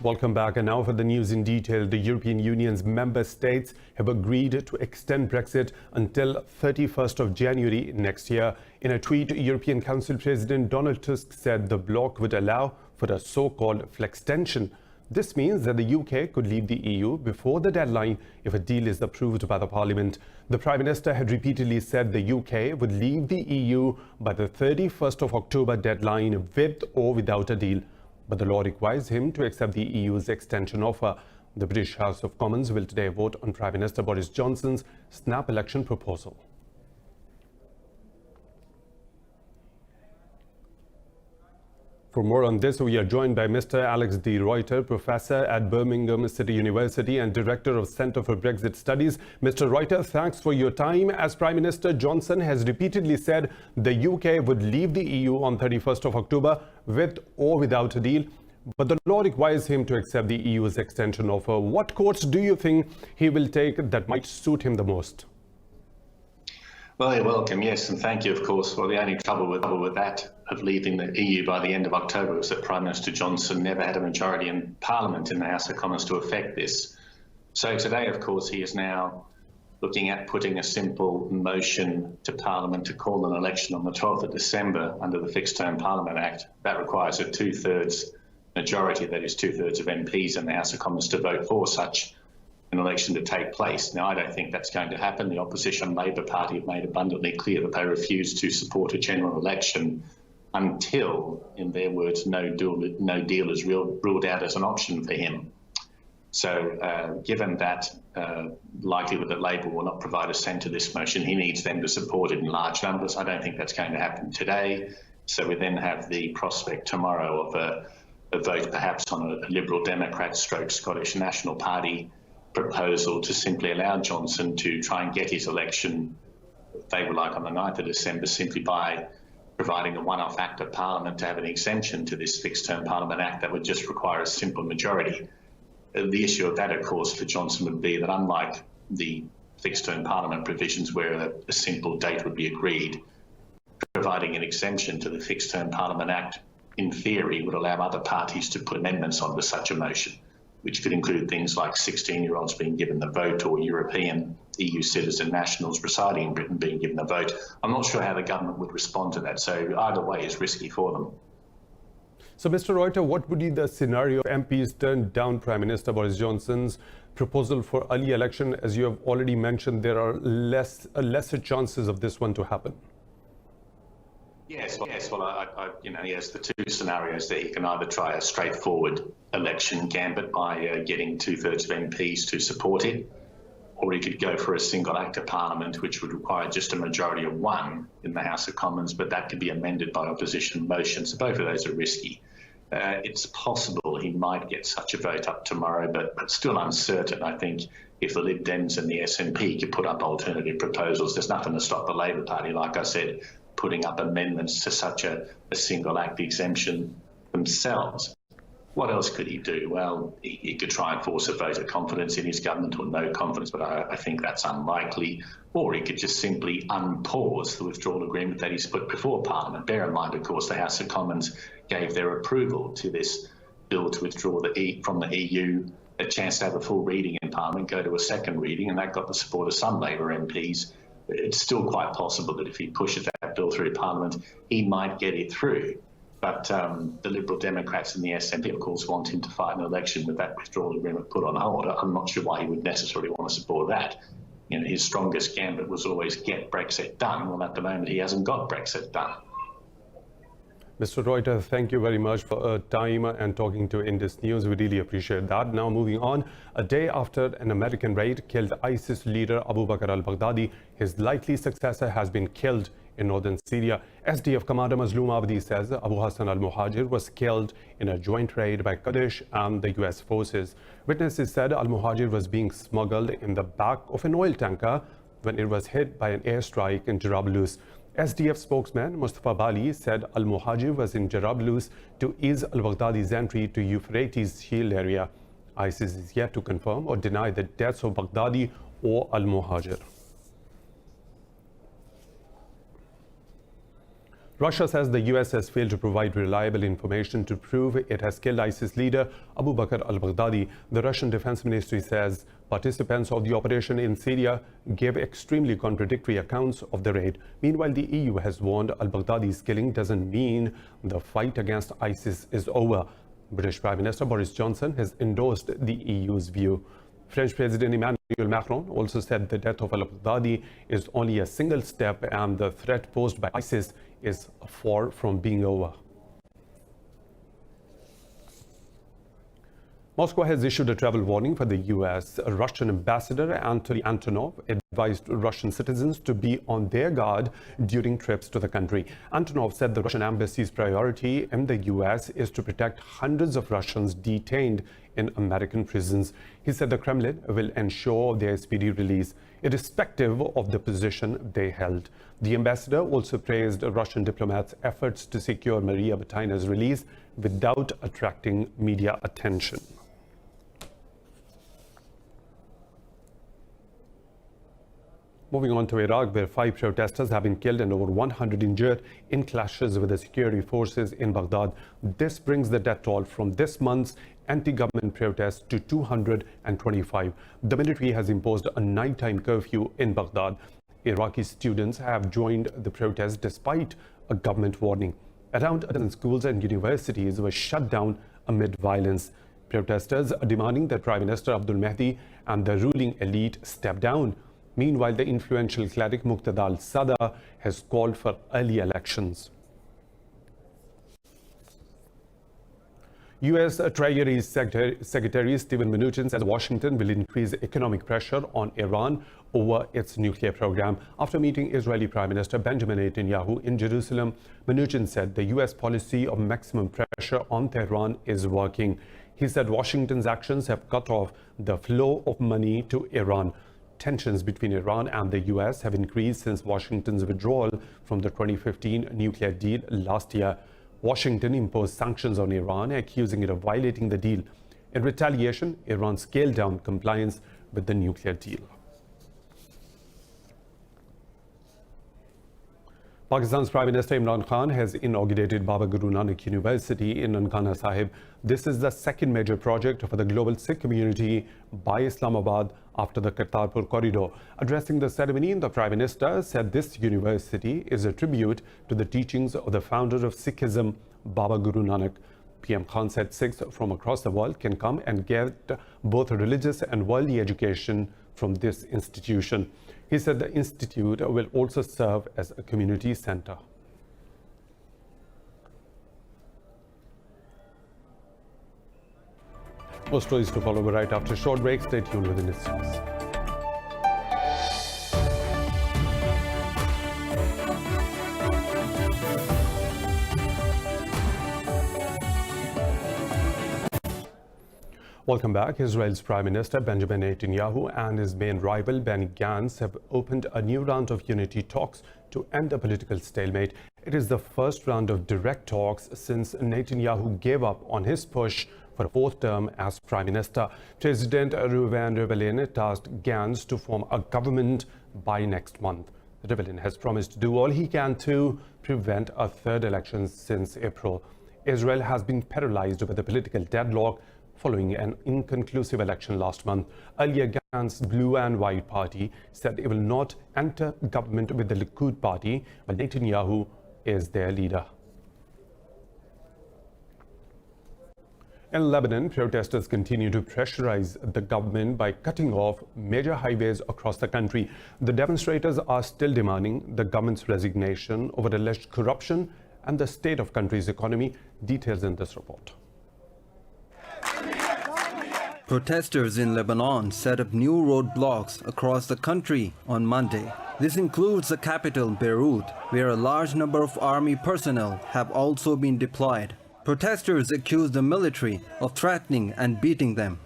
welcome back. And now for the news in detail. The European Union's member states have agreed to extend Brexit until 31st of January next year. In a tweet, European Council President Donald Tusk said the bloc would allow for a so-called flextension. This means that the UK could leave the EU before the deadline if a deal is approved by the Parliament. The Prime Minister had repeatedly said the UK would leave the EU by the 31st of October deadline with or without a deal. But the law requires him to accept the EU's extension offer. The British House of Commons will today vote on Prime Minister Boris Johnson's snap election proposal. For more on this, we are joined by Mr. Alex de Ruyter, professor at Birmingham City University and director of Centre for Brexit Studies. Mr. Ruyter, thanks for your time. As Prime Minister Johnson has repeatedly said, the UK would leave the EU on 31st of October with or without a deal. But the law requires him to accept the EU's extension offer. What course do you think he will take that might suit him the most? Well, you're welcome, yes, and thank you, of course. Well, the only trouble with that, of leaving the EU by the end of October, was that Prime Minister Johnson never had a majority in Parliament in the House of Commons to effect this. So today, of course, he is now looking at putting a simple motion to Parliament to call an election on the 12th of December under the Fixed Term Parliament Act. That requires a two-thirds majority, that is two-thirds of MPs in the House of Commons, to vote for such an election to take place. Now, I don't think that's going to happen. The opposition Labor Party have made abundantly clear that they refuse to support a general election until, in their words, no deal is ruled out as an option for him. So given that likelihood that Labor will not provide assent to this motion, he needs them to support it in large numbers. I don't think that's going to happen today. So we then have the prospect tomorrow of a vote perhaps on a Liberal Democrat stroke Scottish National Party proposal to simply allow Johnson to try and get his election, if they would like, on the 9th of December, simply by providing a one-off act of Parliament to have an exemption to this Fixed-Term Parliament Act that would just require a simple majority. The issue of that, of course, for Johnson would be that, unlike the Fixed-Term Parliament provisions where a simple date would be agreed, providing an exemption to the Fixed-Term Parliament Act, in theory, would allow other parties to put amendments onto such a motion, which could include things like 16-year-olds being given the vote or European EU citizen nationals residing in Britain being given the vote. I'm not sure how the government would respond to that, so either way is risky for them. So, Mr. Ruyter, what would be the scenario if MPs turned down Prime Minister Boris Johnson's proposal for early election? As you have already mentioned, there are lesser chances of this one to happen. Yes. Well, he has the two scenarios there. He can either try a straightforward election gambit by getting two-thirds of MPs to support it, or he could go for a single act of Parliament, which would require just a majority of one in the House of Commons, but that could be amended by opposition motions. So both of those are risky. It's possible he might get such a vote up tomorrow, but still uncertain. I think if the Lib Dems and the SNP could put up alternative proposals, there's nothing to stop the Labor Party, like I said, putting up amendments to such a single act exemption themselves. What else could he do? Well, he could try and force a vote of confidence in his government, or no confidence, but I think that's unlikely. Or he could just simply unpause the withdrawal agreement that he's put before Parliament. Bear in mind, of course, the House of Commons gave their approval to this bill to withdraw from the EU, a chance to have a full reading in Parliament, go to a second reading, and that got the support of some Labor MPs. It's still quite possible that if he pushes that bill through Parliament, he might get it through. But the Liberal Democrats and the SNP, of course, want him to fight an election with that withdrawal agreement put on hold. I'm not sure why he would necessarily want to support that. You know, his strongest gambit was always get Brexit done. Well, at the moment, he hasn't got Brexit done. Mr. Ruyter, thank you very much for time and talking to Indus News. We really appreciate that. Now moving on, a day after an American raid killed ISIS leader Abu Bakr al-Baghdadi, his likely successor has been killed in northern Syria. SDF commander Mazloom Abdi says Abu Hassan al-Muhajir was killed in a joint raid by Kurdish and the US forces. Witnesses said al-Muhajir was being smuggled in the back of an oil tanker when it was hit by an airstrike in Jarablus. SDF spokesman Mustafa Bali said al-Muhajir was in Jarablus to ease al-Baghdadi's entry to Euphrates Shield area. ISIS is yet to confirm or deny the deaths of Baghdadi or al-Muhajir. Russia says the US has failed to provide reliable information to prove it has killed ISIS leader Abu Bakr al-Baghdadi. The Russian Defense Ministry says participants of the operation in Syria gave extremely contradictory accounts of the raid. Meanwhile, the EU has warned al-Baghdadi's killing doesn't mean the fight against ISIS is over. British Prime Minister Boris Johnson has endorsed the EU's view. French President Emmanuel Macron also said the death of al-Baghdadi is only a single step and the threat posed by ISIS is far from being over. Moscow has issued a travel warning for the US. Russian Ambassador Anthony Antonov advised Russian citizens to be on their guard during trips to the country. Antonov said the Russian embassy's priority in the US is to protect hundreds of Russians detained in American prisons. He said the Kremlin will ensure their speedy release, irrespective of the position they held. The ambassador also praised Russian diplomats' efforts to secure Maria Butina release without attracting media attention. Moving on to Iraq, where 5 protesters have been killed and over 100 injured in clashes with the security forces in Baghdad. This brings the death toll from this month's anti-government protests to 225. The military has imposed a nighttime curfew in Baghdad. Iraqi students have joined the protests despite a government warning. Around a dozen schools and universities were shut down amid violence. Protesters are demanding that Prime Minister Abdul Mahdi and the ruling elite step down. Meanwhile, the influential cleric Muqtada al-Sadr has called for early elections. U.S. Treasury Secretary Steven Mnuchin says Washington will increase economic pressure on Iran over its nuclear program. After meeting Israeli Prime Minister Benjamin Netanyahu in Jerusalem, Mnuchin said the U.S. policy of maximum pressure on Tehran is working. He said Washington's actions have cut off the flow of money to Iran. Tensions between Iran and the US have increased since Washington's withdrawal from the 2015 nuclear deal last year. Washington imposed sanctions on Iran, accusing it of violating the deal. In retaliation, Iran scaled down compliance with the nuclear deal. Pakistan's Prime Minister Imran Khan has inaugurated Baba Guru Nanak University in Nankana Sahib. This is the second major project for the global Sikh community by Islamabad after the Kartarpur corridor. Addressing the ceremony, the Prime Minister said this university is a tribute to the teachings of the founder of Sikhism, Baba Guru Nanak. PM Khan said Sikhs from across the world can come and get both religious and worldly education from this institution. He said the institute will also serve as a community center. More stories to follow right after a short break. Stay tuned with Indus News. Welcome back. Israel's Prime Minister Benjamin Netanyahu and his main rival Benny Gans have opened a new round of unity talks to end a political stalemate. It is the first round of direct talks since Netanyahu gave up on his push for a fourth term as Prime Minister. President Reuven Rivlin tasked Gans to form a government by next month. Rivlin has promised to do all he can to prevent a third election since April. Israel has been paralyzed with a political deadlock following an inconclusive election last month. Earlier, Gans' Blue and White Party said it will not enter government with the Likud party, while Netanyahu is their leader. In Lebanon, protesters continue to pressurize the government by cutting off major highways across the country. The demonstrators are still demanding the government's resignation over alleged corruption and the state of country's economy. Details in this report. Protesters in Lebanon set up new roadblocks across the country on Monday. This includes the capital, Beirut, where a large number of army personnel have also been deployed. Protesters accuse the military of threatening and beating them.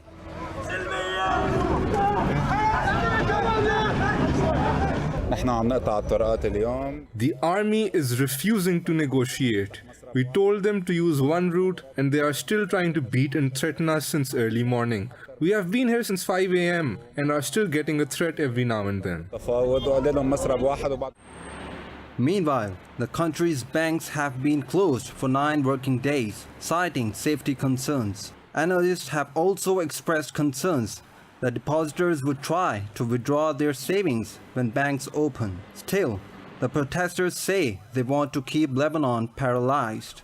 The army is refusing to negotiate. We told them to use one route and they are still trying to beat and threaten us since early morning. We have been here since 5 a.m. and are still getting a threat every now and then. Meanwhile, the country's banks have been closed for 9 working days, citing safety concerns. Analysts have also expressed concerns that depositors would try to withdraw their savings when banks open. Still, the protesters say they want to keep Lebanon paralyzed.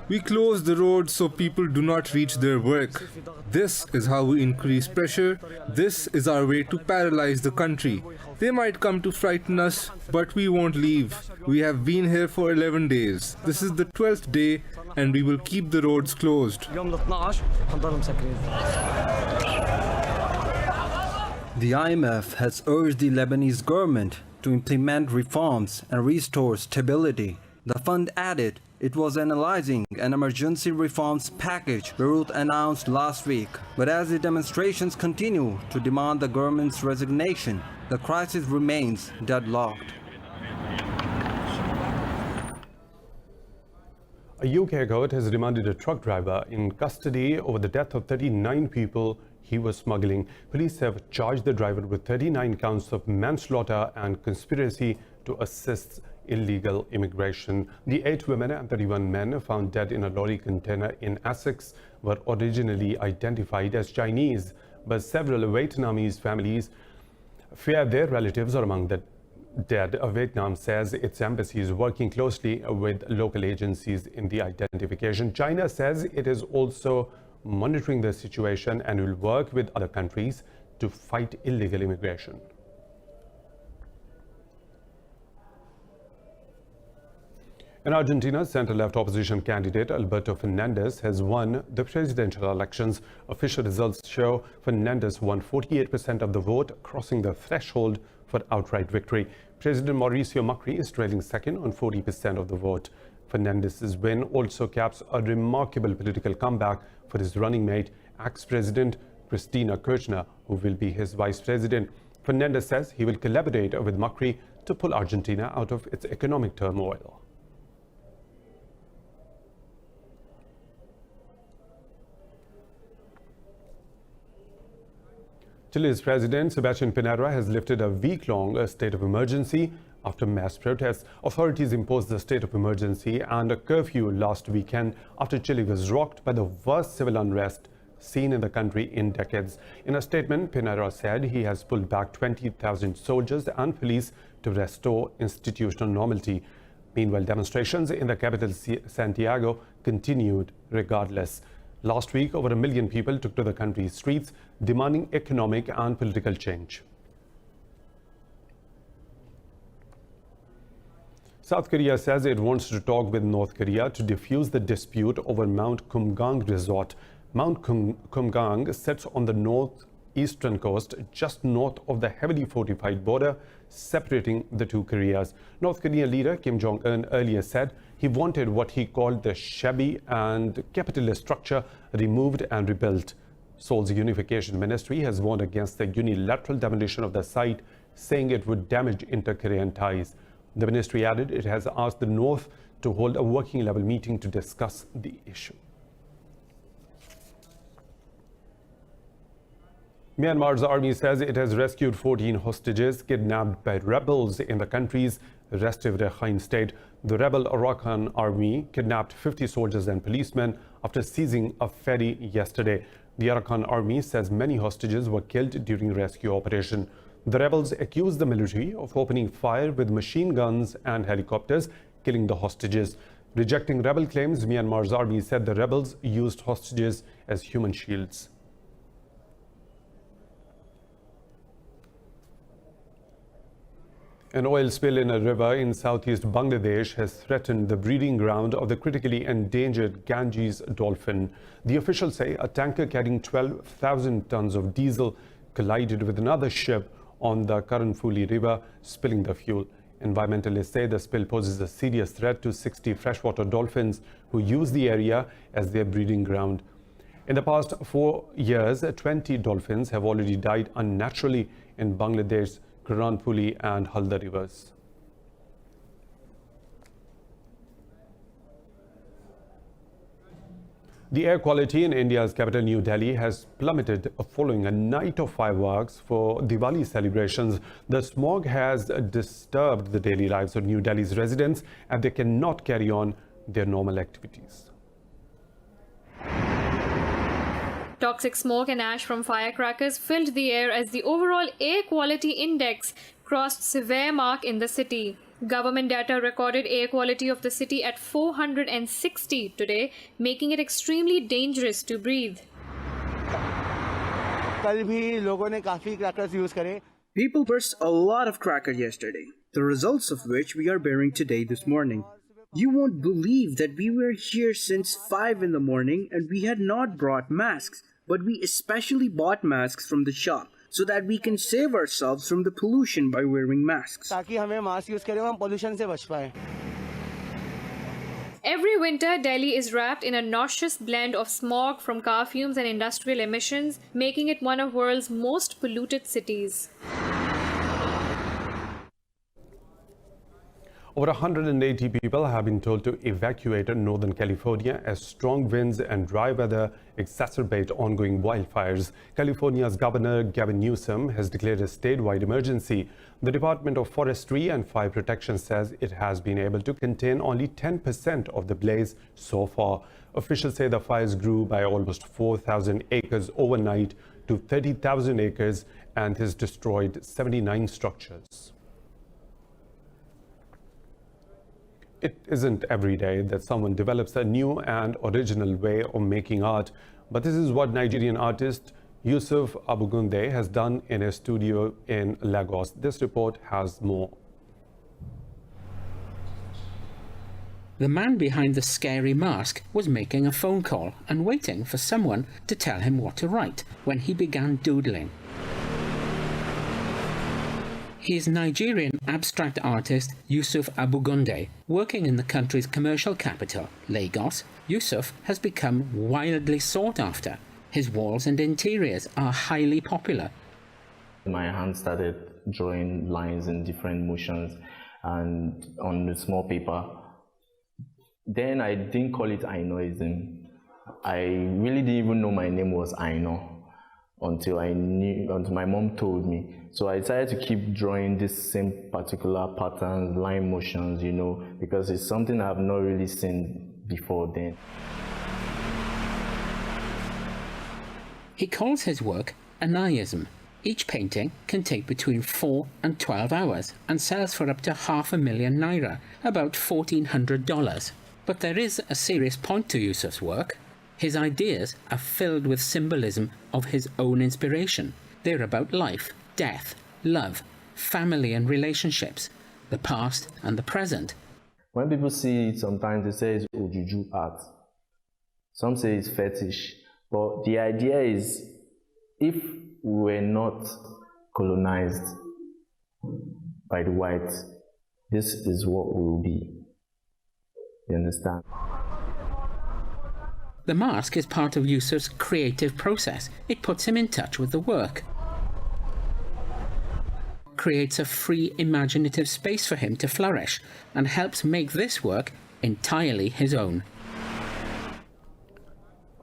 We close the roads so people do not reach their work. This is how we increase pressure. This is our way to paralyze the country. They might come to frighten us, but we won't leave. We have been here for 11 days. This is the 12th day, and we will keep the roads closed. The IMF has urged the Lebanese government to implement reforms and restore stability. The fund added it was analyzing an emergency reforms package Beirut announced last week. But as the demonstrations continue to demand the government's resignation, the crisis remains deadlocked. A UK court has remanded a truck driver in custody over the death of 39 people he was smuggling. Police have charged the driver with 39 counts of manslaughter and conspiracy to assist illegal immigration. The 8 women and 31 men found dead in a lorry container in Essex were originally identified as Chinese, but several Vietnamese families fear their relatives are among the dead. Vietnam says its embassy is working closely with local agencies in the identification. China says it is also monitoring the situation and will work with other countries to fight illegal immigration. In Argentina, center-left opposition candidate Alberto Fernandez has won the presidential elections. Official results show Fernandez won 48% of the vote, crossing the threshold for outright victory. President Mauricio Macri is trailing second on 40% of the vote. Fernandez's win also caps a remarkable political comeback for his running mate, ex-president Cristina Kirchner, who will be his vice president. Fernandez says he will collaborate with Macri to pull Argentina out of its economic turmoil. Chile's President Sebastián Piñera has lifted a week-long state of emergency after mass protests. Authorities imposed the state of emergency and a curfew last weekend after Chile was rocked by the worst civil unrest seen in the country in decades. In a statement, Piñera said he has pulled back 20,000 soldiers and police to restore institutional normality. Meanwhile, demonstrations in the capital Santiago continued regardless. Last week, over 1 million people took to the country's streets, demanding economic and political change. South Korea says it wants to talk with North Korea to defuse the dispute over Mount Kumgang Resort. Mount Kumgang sits on the northeastern coast, just north of the heavily fortified border separating the two Koreas. North Korean leader Kim Jong-un earlier said he wanted what he called the shabby and capitalist structure removed and rebuilt. Seoul's Unification Ministry has warned against the unilateral demolition of the site, saying it would damage inter-Korean ties. The ministry added it has asked the North to hold a working-level meeting to discuss the issue. Myanmar's army says it has rescued 14 hostages kidnapped by rebels in the country's restive Rakhine state. The rebel Arakan army kidnapped 50 soldiers and policemen after seizing a ferry yesterday. The Arakan army says many hostages were killed during rescue operation. The rebels accuse the military of opening fire with machine guns and helicopters, killing the hostages. Rejecting rebel claims, Myanmar's army said the rebels used hostages as human shields. An oil spill in a river in southeast Bangladesh has threatened the breeding ground of the critically endangered Ganges dolphin. The officials say a tanker carrying 12,000 tons of diesel collided with another ship on the Karanfuli River, spilling the fuel. Environmentalists say the spill poses a serious threat to 60 freshwater dolphins who use the area as their breeding ground. In the past 4 years, 20 dolphins have already died unnaturally in Bangladesh's Karanfuli and Halda rivers. The air quality in India's capital New Delhi has plummeted following a night of fireworks for Diwali celebrations. The smog has disturbed the daily lives of New Delhi's residents and they cannot carry on their normal activities. Toxic smoke and ash from firecrackers filled the air as the overall air quality index crossed severe mark in the city. Government data recorded air quality of the city at 460 today, making it extremely dangerous to breathe. People burst a lot of crackers yesterday, the results of which we are bearing today this morning. You won't believe that we were here since 5 in the morning and we had not brought masks, but we especially bought masks from the shop so that we can save ourselves from the pollution by wearing masks. Every winter, Delhi is wrapped in a nauseous blend of smog from car fumes and industrial emissions, making it one of the world's most polluted cities. Over 180 people have been told to evacuate Northern California as strong winds and dry weather exacerbate ongoing wildfires. California's Governor Gavin Newsom has declared a statewide emergency. The Department of Forestry and Fire Protection says it has been able to contain only 10% of the blaze so far. Officials say the fires grew by almost 4,000 acres overnight to 30,000 acres and has destroyed 79 structures. It isn't every day that someone develops a new and original way of making art, but this is what Nigerian artist Yusuf Abugunde has done in a studio in Lagos. This report has more. The man behind the scary mask was making a phone call and waiting for someone to tell him what to write when he began doodling. He is Nigerian abstract artist Yusuf Abugunde. Working in the country's commercial capital, Lagos, Yusuf has become wildly sought after. His walls and interiors are highly popular. My hand started drawing lines in different motions and on the small paper. Then I didn't call it Ainoism. I really didn't even know my name was Aino until my mom told me. So I decided to keep drawing this same particular patterns, line motions, because it's something I've not really seen before then. He calls his work Anaism. Each painting can take between 4 and 12 hours and sells for up to $500,000 naira, about $1,400. But there is a serious point to Yusuf's work. His ideas are filled with symbolism of his own inspiration. They're about life, death, love, family and relationships, the past and the present. When people see it, sometimes they say it's Ojuju art. Some say it's fetish. But the idea is, if we were not colonized by the whites, this is what we will be. You understand? The mask is part of Yusuf's creative process. It puts him in touch with the work, creates a free imaginative space for him to flourish, and helps make this work entirely his own.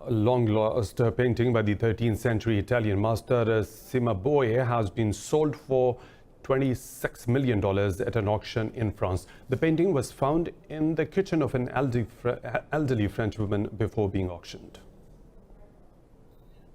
A long-lost painting by the 13th century Italian master Cimabue has been sold for $26 million at an auction in France. The painting was found in the kitchen of an elderly French woman before being auctioned.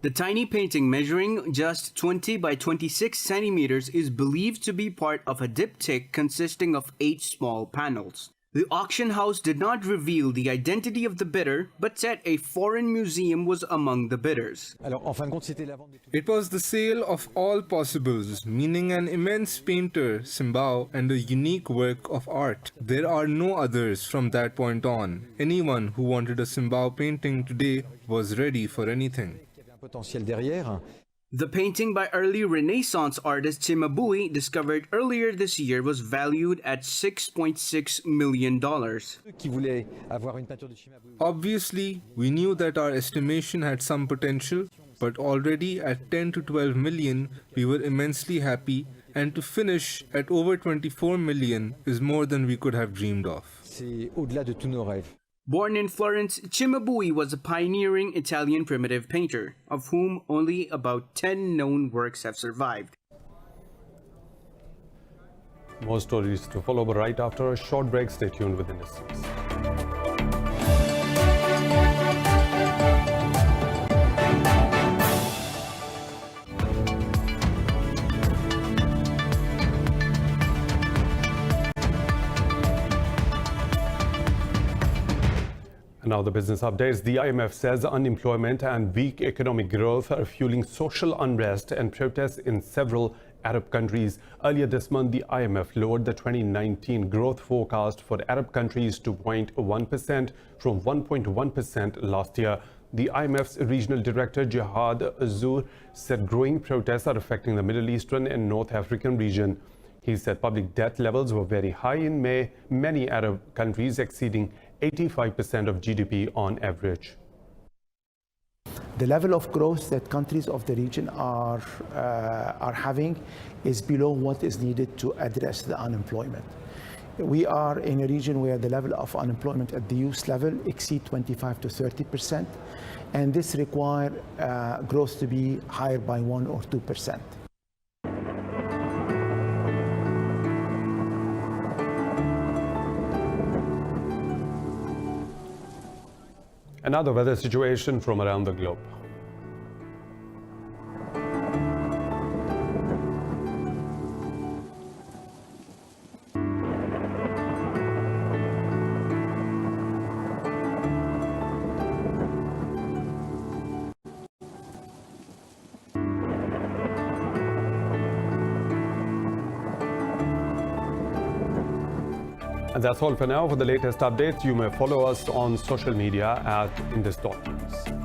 The tiny painting, measuring just 20 by 26 centimeters, is believed to be part of a diptych consisting of 8 small panels. The auction house did not reveal the identity of the bidder, but said a foreign museum was among the bidders. It was the sale of all possibles, meaning an immense painter, Simbao, and a unique work of art. There are no others from that point on. Anyone who wanted a Simbao painting today was ready for anything. The painting by early Renaissance artist Cimabue, discovered earlier this year, was valued at $6.6 million. Obviously, we knew that our estimation had some potential, but already at 10 to 12 million, we were immensely happy, and to finish at over 24 million is more than we could have dreamed of. Born in Florence, Cimabue was a pioneering Italian primitive painter, of whom only about 10 known works have survived. More stories to follow, but right after a short break. Stay tuned with Indus News. Now the business updates. The IMF says unemployment and weak economic growth are fueling social unrest and protests in several Arab countries. Earlier this month, the IMF lowered the 2019 growth forecast for Arab countries to 0.1% from 1.1% last year. The IMF's regional director, Jihad Azur, said growing protests are affecting the Middle Eastern and North African region. He said public debt levels were very high in many Arab countries, exceeding 85% of GDP on average. The level of growth that countries of the region are having is below what is needed to address the unemployment. We are in a region where the level of unemployment at the youth level exceeds 25 to 30%, and this requires growth to be higher by 1 or 2%. Another weather situation from around the globe. And that's all for now. For the latest updates, you may follow us on social media at Indus.News.